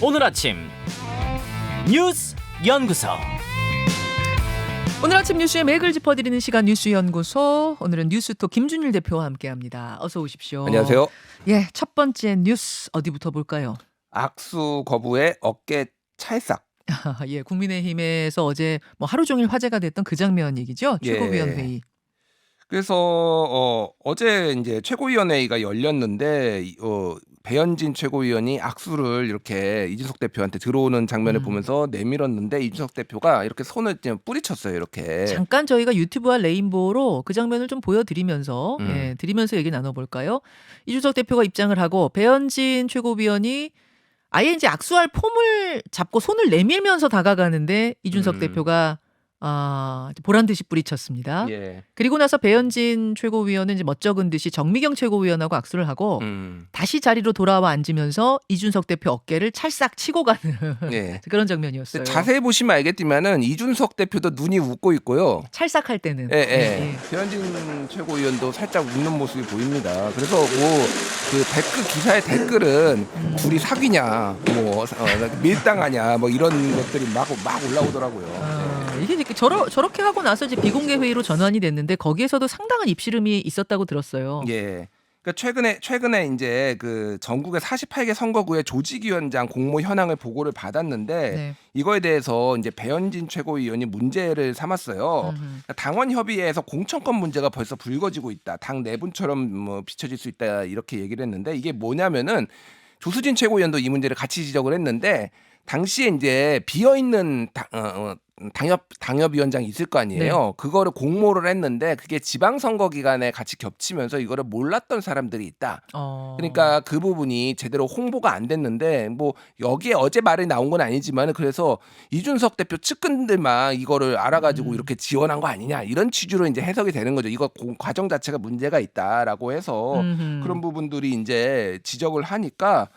오늘 아침 뉴스 연구소. 오늘 아침 뉴스의 맥을 짚어드리는 시간 뉴스연구소. 오늘은 뉴스톡 김준일 대표와 함께합니다. 어서 오십시오. 안녕하세요. 예, 첫 번째 뉴스 어디부터 볼까요? 악수 거부에 어깨 찰싹. 예, 국민의힘에서 어제 뭐 하루 종일 화제가 됐던 그 장면 얘기죠. 최고위원 회의. 그래서 어제 이제 최고위원회의가 열렸는데 배현진 최고위원이 악수를 이렇게 이준석 대표한테 들어오는 장면을 보면서 내밀었는데 이준석 대표가 이렇게 손을 그냥 뿌리쳤어요. 이렇게. 잠깐 저희가 유튜브와 레인보우로 그 장면을 좀 보여드리면서 드리면서 얘기 나눠볼까요? 이준석 대표가 입장을 하고 배현진 최고위원이 아예 이제 악수할 폼을 잡고 손을 내밀면서 다가가는데 이준석 대표가 보란 듯이 뿌리쳤습니다. 예. 그리고 나서 배현진 최고위원은 이제 멋쩍은 듯이 정미경 최고위원하고 악수를 하고 다시 자리로 돌아와 앉으면서 이준석 대표 어깨를 찰싹 치고 가는 예. 그런 장면이었어요. 자세히 보시면 알겠지만은 이준석 대표도 눈이 웃고 있고요. 찰싹할 때는. 예. 배현진 최고위원도 살짝 웃는 모습이 보입니다. 그래서 뭐 그 댓글 기사의 댓글은 둘이 사귀냐, 뭐 밀당하냐, 뭐 이런 것들이 막 올라오더라고요. 이게 이렇게 저렇게 하고 나서 이제 비공개 회의로 전환이 됐는데 거기에서도 상당한 입씨름이 있었다고 들었어요. 예. 그러니까 최근에 이제 그 전국의 48개 선거구의 조직위원장 공모 현황을 보고를 받았는데 네. 이거에 대해서 이제 배현진 최고위원이 문제를 삼았어요. 그러니까 당원 협의회에서 공천권 문제가 벌써 불거지고 있다. 당 내분처럼 뭐 비춰질 수 있다 이렇게 얘기를 했는데 이게 뭐냐면은 조수진 최고위원도 이 문제를 같이 지적을 했는데 당시에 이제 비어 있는 당협위원장이 있을 거 아니에요. 네. 그거를 공모를 했는데 그게 지방선거 기간에 같이 겹치면서 이거를 몰랐던 사람들이 있다. 그러니까 그 부분이 제대로 홍보가 안 됐는데 뭐 여기에 어제 말이 나온 건 아니지만 그래서 이준석 대표 측근들만 이거를 알아가지고 이렇게 지원한 거 아니냐 이런 취지로 이제 해석이 되는 거죠. 이거 과정 자체가 문제가 있다라고 해서 그런 부분들이 이제 지적을 하니까.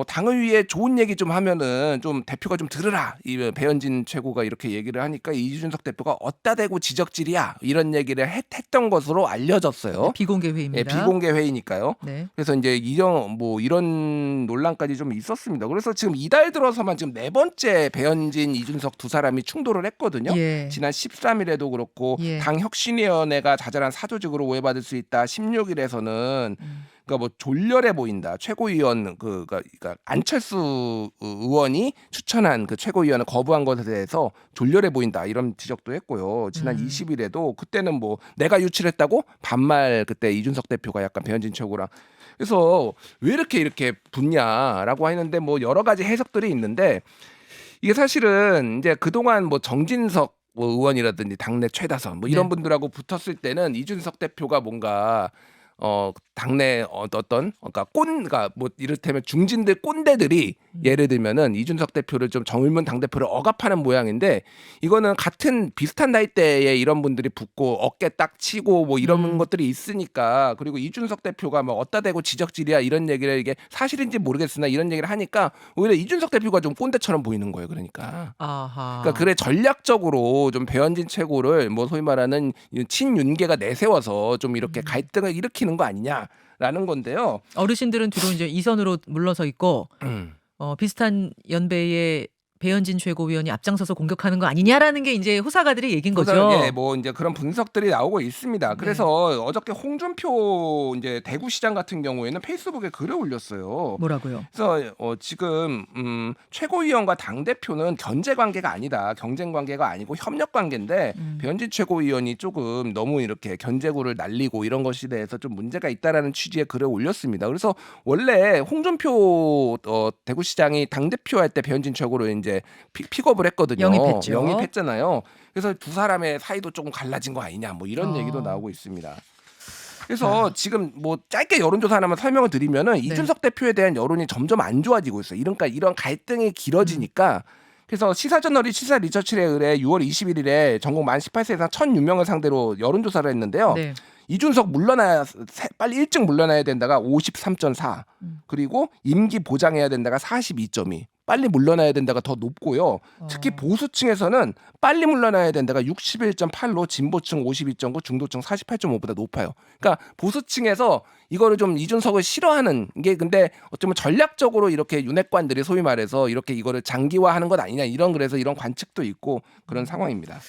당을 위해 좋은 얘기 좀 하면은 좀 대표가 좀 들으라. 이 배현진 최고가 이렇게 얘기를 하니까 이준석 대표가 어따 대고 지적질이야. 이런 얘기를 했던 것으로 알려졌어요. 비공개 회의입니다. 예, 비공개 회의니까요. 네. 그래서 이제 이런 논란까지 좀 있었습니다. 그래서 지금 이달 들어서만 지금 네 번째 배현진, 이준석 두 사람이 충돌을 했거든요. 예. 지난 13일에도 그렇고 예. 당혁신위원회가 자잘한 사조직으로 오해받을 수 있다. 16일에서는 그러니까 뭐 졸렬해 보인다. 최고위원 그러니까 안철수 의원이 추천한 그 최고위원을 거부한 것에 대해서 졸렬해 보인다. 이런 지적도 했고요. 지난 20일에도 그때는 뭐 내가 유출했다고 반말 그때 이준석 대표가 약간 배현진 최고랑 그래서 왜 이렇게 붙냐라고 했는데 뭐 여러 가지 해석들이 있는데 이게 사실은 이제 그동안 뭐 정진석 의원이라든지 당내 최다선 뭐 이런 분들하고 붙었을 때는 이준석 대표가 뭔가 당내 그러니까 뭐 이를테면 중진들 꼰대들이 예를 들면은 이준석 대표를 좀 젊은 당 대표를 억압하는 모양인데 이거는 같은 비슷한 나이대에 이런 분들이 붙고 어깨 딱 치고 뭐 이런 것들이 있으니까 그리고 이준석 대표가 뭐 어따 대고 지적질이야 이런 얘기를 이게 사실인지 모르겠으나 이런 얘기를 하니까 오히려 이준석 대표가 좀 꼰대처럼 보이는 거예요. 그러니까. 그러니까 그래 전략적으로 좀 배현진 최고를 뭐 소위 말하는 친윤계가 내세워서 좀 이렇게 갈등을 일으키는 거 아니냐라는 건데요. 어르신들은 뒤로 이제 이선으로 물러서 있고 비슷한 연배의 배현진 최고위원이 앞장서서 공격하는 거 아니냐라는 게 이제 호사가들의 얘기인 거죠. 예, 뭐 이제 그런 분석들이 나오고 있습니다. 그래서 어저께 홍준표 이제 대구시장 같은 경우에는 페이스북에 글을 올렸어요. 뭐라고요? 그래서 지금 최고위원과 당 대표는 견제 관계가 아니다, 경쟁 관계가 아니고 협력 관계인데 배현진 최고위원이 조금 너무 이렇게 견제구를 날리고 이런 것에 대해서 좀 문제가 있다라는 취지의 글을 올렸습니다. 그래서 원래 홍준표 대구시장이 당 대표할 때 배현진 최고로 이제 픽업을 했거든요. 영입했잖아요. 그래서 두 사람의 사이도 조금 갈라진 거 아니냐, 뭐 이런 얘기도 나오고 있습니다. 그래서 지금 뭐 짧게 여론조사 하나만 설명을 드리면은 이준석 대표에 대한 여론이 점점 안 좋아지고 있어요. 그러니까 이런 갈등이 길어지니까. 그래서 시사저널이 시사 리서치에 의뢰 6월 21일에 전국 만 18세 이상 1,006명을 상대로 여론조사를 했는데요. 이준석 물러나야 빨리 일찍 물러나야 된다가 53.4 그리고 임기 보장해야 된다가 42.2 빨리 물러나야 된다가 더 높고요. 특히 보수층에서는 빨리 물러나야 된다가 61.8로 진보층 52.9 중도층 48.5보다 높아요. 그러니까 보수층에서 이거를 좀 이준석을 싫어하는 게 근데 어쩌면 전략적으로 이렇게 윤핵관들이 소위 말해서 이렇게 이거를 장기화하는 것 아니냐 이런 그래서 이런 관측도 있고 그런 상황입니다.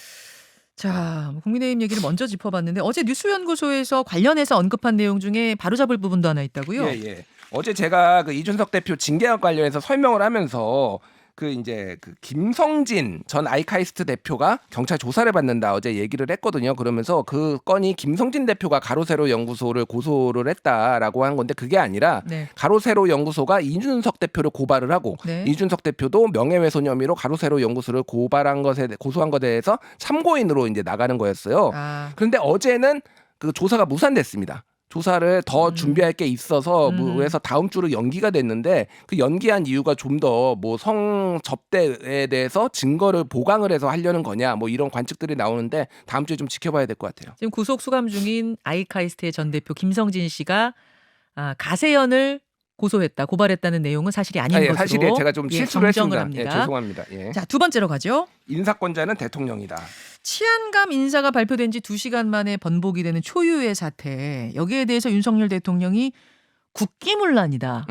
자, 국민의힘 얘기를 먼저 짚어봤는데 어제 뉴스연구소에서 관련해서 언급한 내용 중에 바로잡을 부분도 하나 있다고요? 예. 어제 제가 그 이준석 대표 징계와 관련해서 설명을 하면서 그 이제 그 김성진 전 아이카이스트 대표가 경찰 조사를 받는다 어제 얘기를 했거든요. 그러면서 그 건이 김성진 대표가 가로세로 연구소를 고소를 했다라고 한 건데 그게 아니라 네. 가로세로 연구소가 이준석 대표를 고발을 하고 네. 이준석 대표도 명예훼손 혐의로 가로세로 연구소를 고소한 것에 대해서 참고인으로 이제 나가는 거였어요. 아, 그런데 어제는 그 조사가 무산됐습니다. 조사를 더 준비할 게 있어서 그래서 다음 주로 연기가 됐는데 그 연기한 이유가 좀 더 뭐 성접대에 대해서 증거를 보강을 해서 하려는 거냐 뭐 이런 관측들이 나오는데 다음 주에 좀 지켜봐야 될 것 같아요. 지금 구속 수감 중인 아이카이스트의 전 대표 김성진 씨가 가세연을 고소했다, 고발했다는 내용은 사실이 아닌 것으로 사실에 제가 좀 실수를 정정을 했습니다. 합니다. 죄송합니다. 예. 자, 두 번째로 가죠. 인사권자는 대통령이다. 치안감 인사가 발표된 지 2시간 만에 번복이 되는 초유의 사태. 여기에 대해서 윤석열 대통령이 국기문란이다.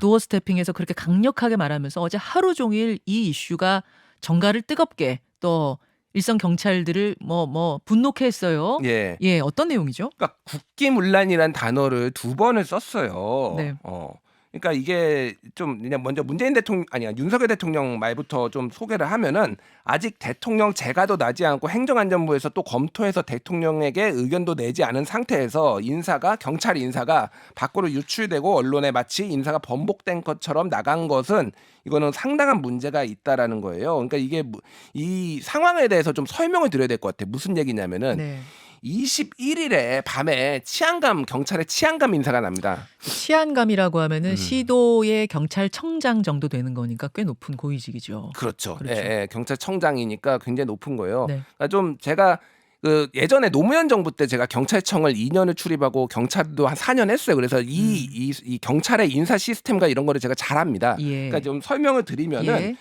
도어 스태핑에서 그렇게 강력하게 말하면서 어제 하루 종일 이 이슈가 정가를 뜨겁게 또 일선 경찰들을 분노케 했어요. 예. 예, 어떤 내용이죠? 그러니까 국기문란이란 단어를 2번을 썼어요. 네. 그러니까 이게 좀 그냥 먼저 문재인 대통령 아니야 윤석열 대통령 말부터 좀 소개를 하면은 아직 대통령 재가도 나지 않고 행정안전부에서 또 검토해서 대통령에게 의견도 내지 않은 상태에서 경찰 인사가 밖으로 유출되고 언론에 마치 인사가 번복된 것처럼 나간 것은 이거는 상당한 문제가 있다라는 거예요. 그러니까 이게 이 상황에 대해서 좀 설명을 드려야 될 것 같아요. 무슨 얘기냐면은 네. 21일에 밤에 경찰의 치안감 인사가 납니다. 치안감이라고 하면은 시도의 경찰청장 정도 되는 거니까 꽤 높은 고위직이죠. 그렇죠. 그렇죠. 예, 경찰청장이니까 굉장히 높은 거예요. 네. 그러니까 좀 제가 그 예전에 노무현 정부 때 제가 경찰청을 2년을 출입하고 경찰도 한 4년 했어요. 그래서 이 경찰의 인사 시스템과 이런 거를 제가 잘 압니다. 예. 그러니까 좀 설명을 드리면은 예.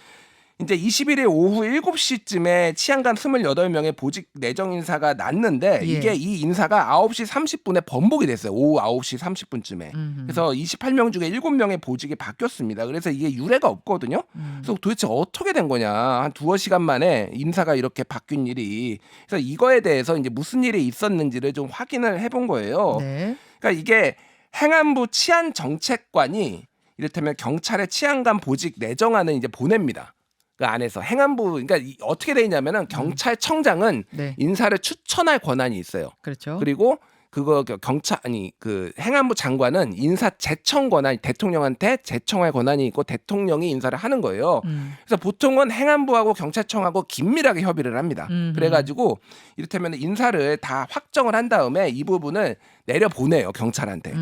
이제 21일 오후 7시쯤에 치안감 28명의 보직 내정 인사가 났는데 예. 이게 이 인사가 9시 30분에 번복이 됐어요. 오후 9시 30분쯤에. 그래서 28명 중에 7명의 보직이 바뀌었습니다. 그래서 이게 유례가 없거든요. 그래서 도대체 어떻게 된 거냐. 한 2시간 만에 인사가 이렇게 바뀐 일이. 그래서 이거에 대해서 이제 무슨 일이 있었는지를 좀 확인을 해본 거예요. 네. 그러니까 이게 행안부 치안정책관이 이를테면 경찰의 치안감 보직 내정안을 이제 보냅니다. 그 안에서 행안부 그러니까 어떻게 돼 있냐면은 경찰청장은 네. 인사를 추천할 권한이 있어요. 그렇죠. 그리고 그 행안부 장관은 인사 제청 권한이 대통령한테 제청할 권한이 있고 대통령이 인사를 하는 거예요. 그래서 보통은 행안부하고 경찰청하고 긴밀하게 협의를 합니다. 그래가지고 이를테면 인사를 다 확정을 한 다음에 이 부분을 내려보내요 경찰한테.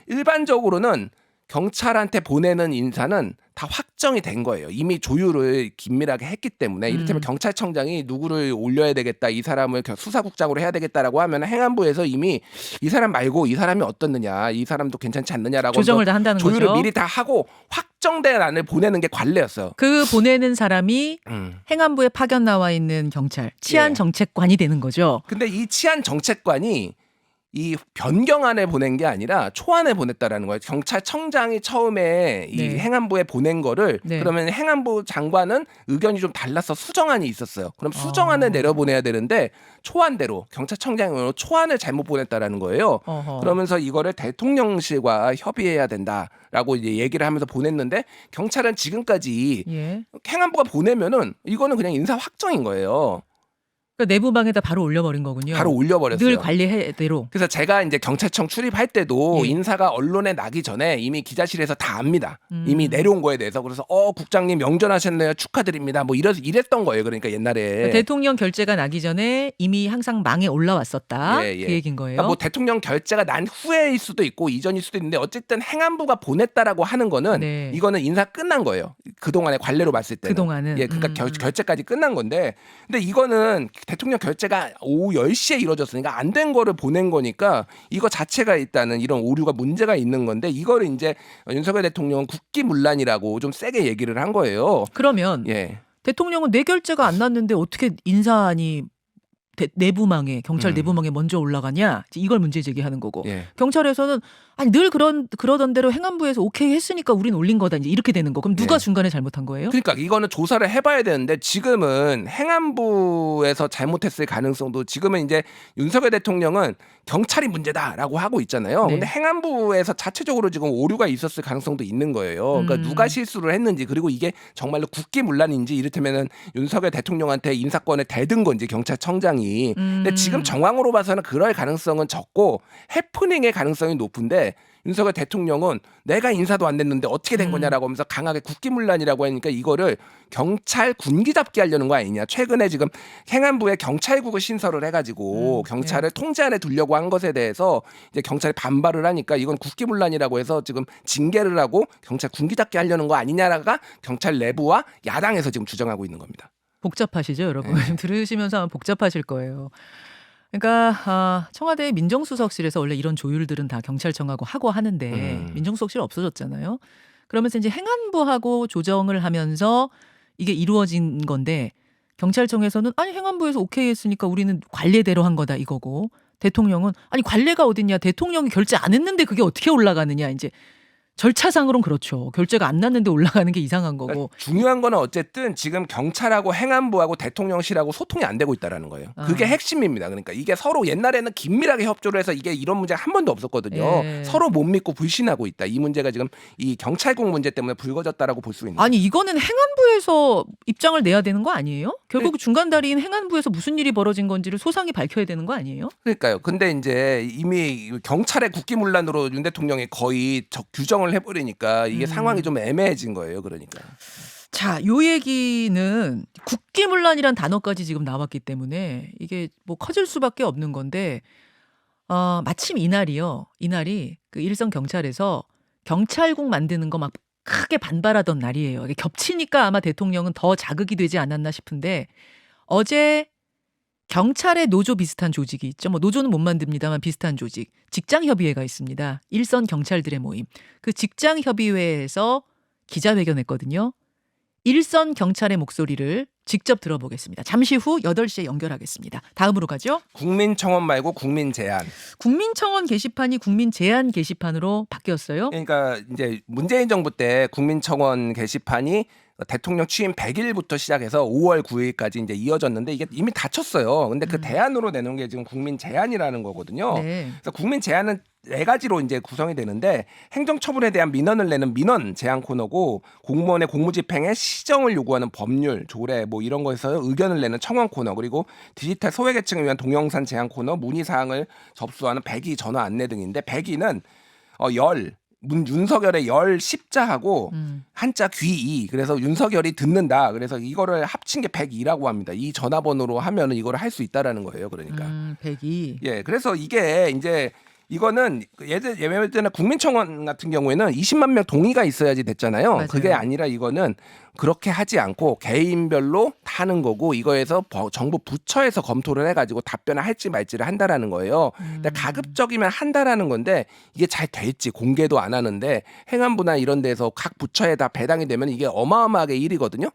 일반적으로는 경찰한테 보내는 인사는 다 확정이 된 거예요. 이미 조율을 긴밀하게 했기 때문에 이를테면 경찰청장이 누구를 올려야 되겠다, 이 사람을 수사국장으로 해야 되겠다라고 하면 행안부에서 이미 이 사람 말고 이 사람이 어떻느냐, 이 사람도 괜찮지 않느냐라고 조정을 다 한다는 조율을 거죠. 미리 다 하고 확정된 안을 보내는 게 관례였어요. 그 보내는 사람이 행안부에 파견 나와 있는 경찰 치안정책관이 되는 거죠. 근데 이 치안정책관이 이 변경안에 보낸 게 아니라 초안에 보냈다라는 거예요. 경찰청장이 처음에 이 네. 행안부에 보낸 거를 네. 그러면 행안부 장관은 의견이 좀 달라서 수정안이 있었어요. 그럼 수정안을 내려보내야 되는데 초안대로 경찰청장으로 초안을 잘못 보냈다라는 거예요. 그러면서 이거를 대통령실과 협의해야 된다라고 이제 얘기를 하면서 보냈는데 경찰은 지금까지 예. 행안부가 보내면은 이거는 그냥 인사 확정인 거예요. 그러니까 내부방에다 바로 올려버린 거군요. 바로 올려버렸어요. 늘 관리해대로. 그래서 제가 이제 경찰청 출입할 때도 예. 인사가 언론에 나기 전에 이미 기자실에서 다 압니다. 이미 내려온 거에 대해서. 그래서 국장님 명전하셨네요. 축하드립니다. 뭐 이랬던 거예요. 그러니까 옛날에. 그러니까 대통령 결재가 나기 전에 이미 항상 망에 올라왔었다. 예, 예. 그 얘기인 거예요. 그러니까 뭐 대통령 결재가 난 후에일 수도 있고 이전일 수도 있는데 어쨌든 행안부가 보냈다라고 하는 거는 네. 이거는 인사 끝난 거예요. 그동안의 관례로 봤을 때는 그동안은. 예, 그러니까 결재까지 끝난 건데, 근데 이거는 대통령 결재가 오후 10시에 이루어졌으니까 안 된 거를 보낸 거니까 이거 자체가 일단은 이런 오류가 문제가 있는 건데, 이거를 이제 윤석열 대통령은 국기문란이라고 좀 세게 얘기를 한 거예요. 그러면 예. 대통령은 뇌결재가 안 났는데 어떻게 인사안이 내부망에 경찰 내부망에 먼저 올라가냐, 이걸 문제 제기하는 거고 예. 경찰에서는 아니 늘 그러던 대로 행안부에서 오케이 했으니까 우린 올린 거다, 이제 이렇게 되는 거. 그럼 누가 예. 중간에 잘못한 거예요? 그러니까 이거는 조사를 해봐야 되는데, 지금은 행안부에서 잘못했을 가능성도, 지금은 이제 윤석열 대통령은 경찰이 문제다라고 하고 있잖아요. 네. 근데 행안부에서 자체적으로 지금 오류가 있었을 가능성도 있는 거예요. 그러니까 누가 실수를 했는지, 그리고 이게 정말로 국기문란인지, 이를테면은 윤석열 대통령한테 인사권을 대든 건지 경찰청장이. 근데 지금 정황으로 봐서는 그럴 가능성은 적고 해프닝의 가능성이 높은데, 윤석열 대통령은 내가 인사도 안 냈는데 어떻게 된 거냐라고 하면서 강하게 국기문란이라고 하니까 이거를 경찰 군기 잡기 하려는 거 아니냐. 최근에 지금 행안부에 경찰국을 신설을 해가지고 경찰을 통제 안에 두려고 한 것에 대해서 이제 경찰이 반발을 하니까 이건 국기문란이라고 해서 지금 징계를 하고 경찰 군기 잡기 하려는 거 아니냐가 경찰 내부와 야당에서 지금 주장하고 있는 겁니다. 복잡하시죠, 여러분? 지금 들으시면서 아마 복잡하실 거예요. 그러니까 청와대 민정수석실에서 원래 이런 조율들은 다 경찰청하고 하고 하는데 민정수석실 없어졌잖아요. 그러면서 이제 행안부하고 조정을 하면서 이게 이루어진 건데, 경찰청에서는 아니 행안부에서 오케이 했으니까 우리는 관례대로 한 거다 이거고, 대통령은 아니 관례가 어딨냐, 대통령이 결재 안 했는데 그게 어떻게 올라가느냐. 이제 절차상으로는 그렇죠. 결재가 안 났는데 올라가는 게 이상한 거고. 그러니까 중요한 거는 어쨌든 지금 경찰하고 행안부하고 대통령실하고 소통이 안 되고 있다라는 거예요. 그게 핵심입니다. 그러니까 이게 서로 옛날에는 긴밀하게 협조를 해서 이게 이런 문제가 한 번도 없었거든요. 예. 서로 못 믿고 불신하고 있다. 이 문제가 지금 이 경찰국 문제 때문에 불거졌다라고 볼 수 있는. 아니 이거는 행안부에서 입장을 내야 되는 거 아니에요? 결국 중간다리인 행안부에서 무슨 일이 벌어진 건지를 소상히 밝혀야 되는 거 아니에요? 그러니까요. 근데 이제 이미 경찰의 국기문란으로 윤 대통령이 거의 규정을 해버리니까 이게 상황이 좀 애매해진 거예요. 그러니까. 자, 요 얘기는 국기문란이란 단어까지 지금 나왔기 때문에 이게 뭐 커질 수밖에 없는 건데, 마침 이날이 그 일선 경찰에서 경찰국 만드는 거 막 크게 반발하던 날이에요. 이게 겹치니까 아마 대통령은 더 자극이 되지 않았나 싶은데, 어제 경찰의 노조 비슷한 조직이 있죠. 뭐 노조는 못 만듭니다만 비슷한 조직, 직장협의회가 있습니다. 일선 경찰들의 모임. 그 직장협의회에서 기자회견했거든요. 일선 경찰의 목소리를 직접 들어보겠습니다. 잠시 후 8시에 연결하겠습니다. 다음으로 가죠. 국민청원 말고 국민제안. 국민청원 게시판이 국민제안 게시판으로 바뀌었어요. 그러니까 이제 문재인 정부 때 국민청원 게시판이 대통령 취임 100일부터 시작해서 5월 9일까지 이제 이어졌는데, 이게 이미 닫혔어요. 근데 그 대안으로 내놓은 게 지금 국민 제안이라는 거거든요. 네. 그래서 국민 제안은 4가지로 이제 구성이 되는데, 행정처분에 대한 민원을 내는 민원 제안 코너고, 공무원의 공무집행에 시정을 요구하는 법률, 조례 뭐 이런 거에서 의견을 내는 청원 코너, 그리고 디지털 소외계층을 위한 동영상 제안 코너, 문의사항을 접수하는 백의 전화 안내 등인데, 백의는 윤석열의 열 십자하고 한자 귀이, 그래서 윤석열이 듣는다. 그래서 이거를 합친 게 102라고 합니다. 이 전화번호로 하면은 이거를 할 수 있다라는 거예요. 그러니까. 102. 예, 그래서 이게 이제 이거는 예를 들면 국민청원 같은 경우에는 20만 명 동의가 있어야지 됐잖아요. 맞아요. 그게 아니라 이거는 그렇게 하지 않고 개인별로 하는 거고, 이거에서 정부 부처에서 검토를 해가지고 답변을 할지 말지를 한다라는 거예요. 근데 가급적이면 한다라는 건데, 이게 잘 될지 공개도 안 하는데, 행안부나 이런 데서 각 부처에 다 배당이 되면 이게 어마어마하게 일이거든요.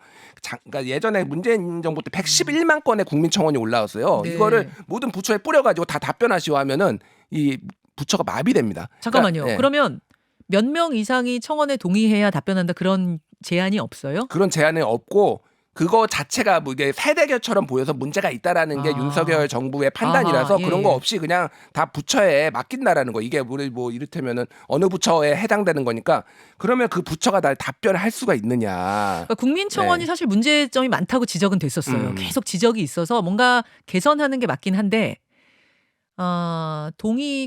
그러니까 예전에 문재인 정부 때 111만 건의 국민청원이 올라왔어요. 네. 이거를 모든 부처에 뿌려가지고 다 답변하시오 하면은 이 부처가 마비됩니다. 잠깐만요. 그러니까, 예. 그러면 몇 명 이상이 청원에 동의해야 답변한다, 그런 제한이 없어요? 그런 제한이 없고, 그거 자체가 뭐 이게 세대결처럼 보여서 문제가 있다라는 게 윤석열 정부의 판단이라서 아하, 예. 그런 거 없이 그냥 다 부처에 맡긴다라는 거. 이게 우리 뭐 이를테면은 어느 부처에 해당되는 거니까, 그러면 그 부처가 다 답변을 할 수가 있느냐. 그러니까 국민청원이 네. 사실 문제점이 많다고 지적은 됐었어요. 계속 지적이 있어서 뭔가 개선하는 게 맞긴 한데,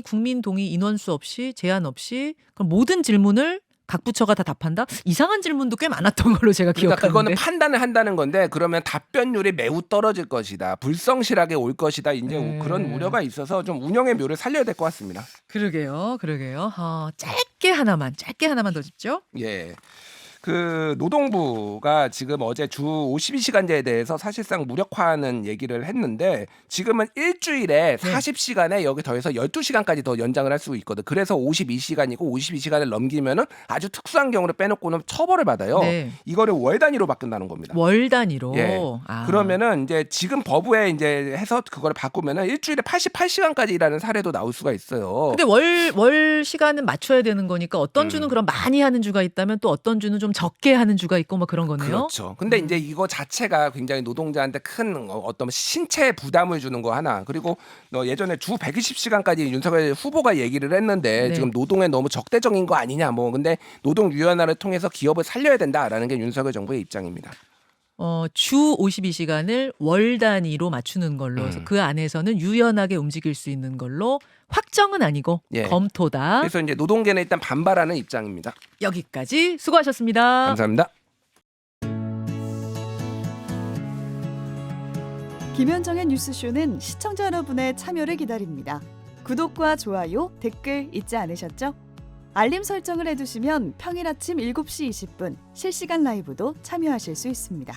국민 동의 인원수 없이, 제한 없이 그럼 모든 질문을 각 부처가 다 답한다? 이상한 질문도 꽤 많았던 걸로 제가 그러니까 기억하는데. 그거는 판단을 한다는 건데, 그러면 답변율이 매우 떨어질 것이다, 불성실하게 올 것이다, 이제 그런 우려가 있어서 좀 운영의 묘를 살려야 될 것 같습니다. 그러게요. 짧게 하나만 더 짚죠. 예. 그 노동부가 지금 어제 주 52시간제에 대해서 사실상 무력화하는 얘기를 했는데 지금은 일주일에 40시간에 여기 더해서 12시간까지 더 연장을 할 수 있거든. 그래서 52시간이고 52시간을 넘기면은 아주 특수한 경우를 빼놓고는 처벌을 받아요. 네. 이거를 월 단위로 바꾼다는 겁니다. 월 단위로. 예. 아. 그러면은 이제 지금 법에 이제 해서 그걸 바꾸면은 일주일에 88시간까지 일하는 사례도 나올 수가 있어요. 근데 월 시간은 맞춰야 되는 거니까 어떤 주는 그럼 많이 하는 주가 있다면 또 어떤 주는 좀 적게 하는 주가 있고 뭐 그런 거네요. 그렇죠. 근데 이제 이거 자체가 굉장히 노동자한테 큰 어떤 신체 부담을 주는 거 하나. 그리고 예전에 주 120시간까지 윤석열 후보가 얘기를 했는데 네. 지금 노동에 너무 적대적인 거 아니냐. 뭐 근데 노동유연화를 통해서 기업을 살려야 된다라는 게 윤석열 정부의 입장입니다. 주 52시간을 월 단위로 맞추는 걸로 해서 그 안에서는 유연하게 움직일 수 있는 걸로 확정은 아니고 예. 검토다. 그래서 이제 노동계는 일단 반발하는 입장입니다. 여기까지 수고하셨습니다. 감사합니다. 김현정의 뉴스쇼는 시청자 여러분의 참여를 기다립니다. 구독과 좋아요, 댓글 잊지 않으셨죠? 알림 설정을 해두시면 평일 아침 7시 20분 실시간 라이브도 참여하실 수 있습니다.